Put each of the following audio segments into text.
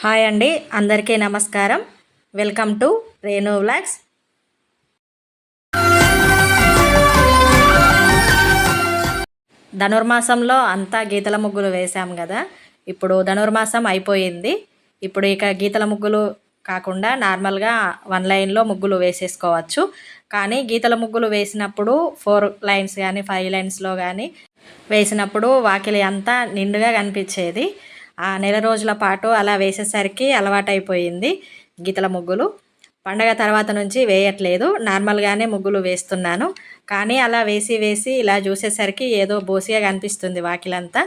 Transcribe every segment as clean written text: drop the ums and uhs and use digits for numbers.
Hi అండి, అందరికీ నమస్కారం. Welcome to Renu vlogs. ధనుర్మాసంలో అంతా గీతల ముగ్గులు వేసాం కదా. ఇప్పుడు ధనుర్మాసం అయిపోయింది. ఇప్పుడు ఇక గీతల ముగ్గులు కాకుండా నార్మల్గా 1 లైన్లో ముగ్గులు వేసేసుకోవచ్చు. కానీ గీతల ముగ్గులు వేసినప్పుడు 4 లైన్స్ కానీ 5 లైన్స్లో కానీ వేసినప్పుడు వాకిలి అంతా నిండుగా కనిపించేది. ఆ నెల రోజుల పాటు అలా వేసేసరికి అలవాటైపోయింది గీతల ముగ్గులు. పండగ తర్వాత నుంచి వేయట్లేదు, నార్మల్గానే ముగ్గులు వేస్తున్నాను. కానీ అలా వేసి వేసి ఇలా చూసేసరికి ఏదో బోసిగా కనిపిస్తుంది వాకిలంతా.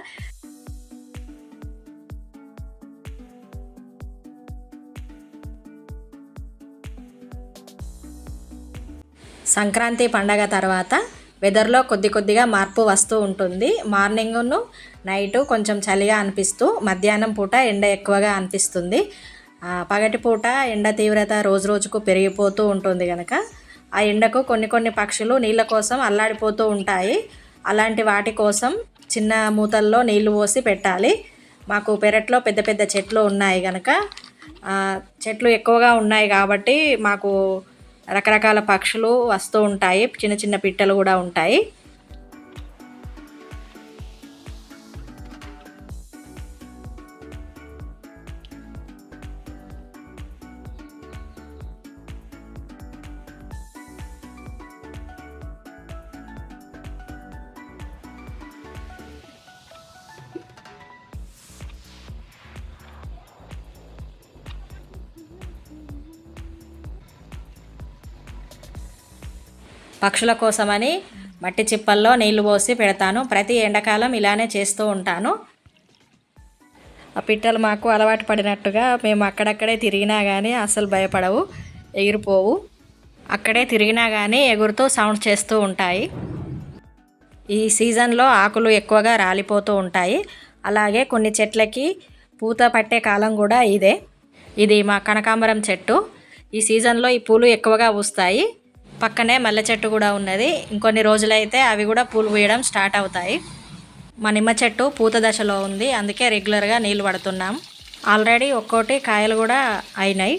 సంక్రాంతి పండగ తర్వాత వెదర్లో కొద్దిగా మార్పు వస్తూ ఉంటుంది. మార్నింగ్ను నైటు కొంచెం చలిగా అనిపిస్తూ మధ్యాహ్నం పూట ఎండ ఎక్కువగా అనిపిస్తుంది. పగటిపూట ఎండ తీవ్రత రోజు రోజుకు పెరిగిపోతూ ఉంటుంది కనుక ఆ ఎండకు కొన్ని పక్షులు నీళ్ళ కోసం అల్లాడిపోతూ ఉంటాయి. అలాంటి వాటి కోసం చిన్న మూతల్లో నీళ్లు పోసి పెట్టాలి. మాకు పెరట్లో పెద్ద పెద్ద చెట్లు ఉన్నాయి కనుక చెట్లు ఎక్కువగా ఉన్నాయి కాబట్టి మాకు రకరకాల పక్షులు వస్తూ ఉంటాయి, చిన్న చిన్న పిట్టలు కూడా ఉంటాయి. పక్షుల కోసమని మట్టి చిప్పల్లో నీళ్లు పోసి పెడతాను. ప్రతి ఎండాకాలం ఇలానే చేస్తూ ఉంటాను. ఆ పిట్టలు మాకు అలవాటు పడినట్టుగా మేము అక్కడక్కడే తిరిగినా కానీ అస్సలు భయపడవు, ఎగిరిపోవు. అక్కడే తిరిగినా కానీ ఎగురుతూ సౌండ్ చేస్తూ ఉంటాయి. ఈ సీజన్లో ఆకులు ఎక్కువగా రాలిపోతూ ఉంటాయి. అలాగే కొన్ని చెట్లకి పూత పట్టే కాలం కూడా ఇదే. ఇది మా కనకాంబరం చెట్టు. ఈ సీజన్లో ఈ పూలు ఎక్కువగా పూస్తాయి. పక్కనే మల్లె చెట్టు కూడా ఉన్నది. ఇంకొన్ని రోజులైతే అవి కూడా పూలు పూయడం స్టార్ట్ అవుతాయి. మా నిమ్మ చెట్టు పూత దశలో ఉంది, అందుకే రెగ్యులర్గా నీళ్ళు పడుతున్నాం. ఆల్రెడీ ఒక్కోటి కాయలు కూడా అయినాయి.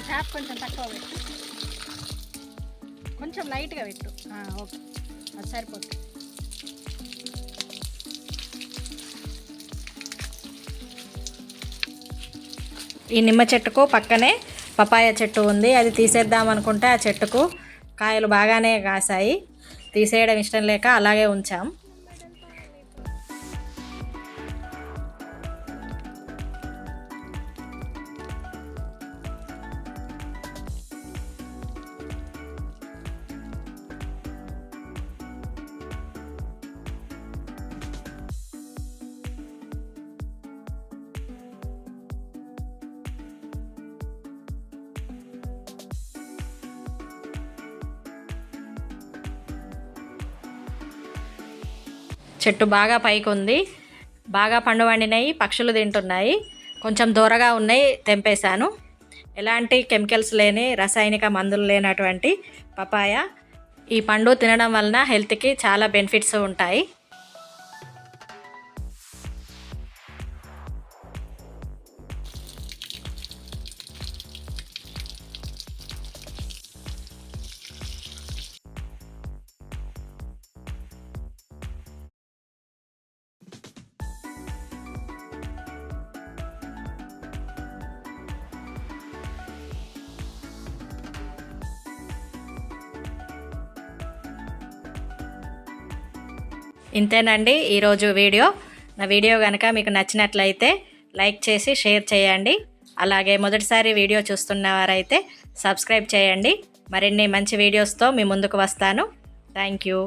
ట్యాప్ కొంచెం తక్కువ పెట్టు, కొంచెం లైట్గా పెట్టు. ఓకే, అది సరిపోతుంది. ఈ నిమ్మ చెట్టుకు పక్కనే పపాయ చెట్టు ఉంది. అది తీసేద్దాం అనుకుంటే ఆ చెట్టుకు కాయలు బాగానే కాసాయి. తీసేయడం ఇష్టం లేక అలాగే ఉంచాం. చెట్టు బాగా పైకి ఉంది, బాగా పండు వండినాయి, పక్షులు తింటున్నాయి. కొంచెం దూరగా ఉన్నాయి, తెంపేశాను. ఎలాంటి కెమికల్స్ లేని, రసాయనిక మందులు లేనటువంటి పపాయ. ఈ పండు తినడం వలన హెల్త్కి చాలా బెనిఫిట్స్ ఉంటాయి. ఇంతేనండి ఈరోజు వీడియో. నా వీడియో కనుక మీకు నచ్చినట్లయితే లైక్ చేసి షేర్ చేయండి. అలాగే మొదటిసారి వీడియో చూస్తున్నవారైతే సబ్స్క్రైబ్ చేయండి. మరిన్ని మంచి వీడియోస్తో మీ ముందుకు వస్తాను. Thank you.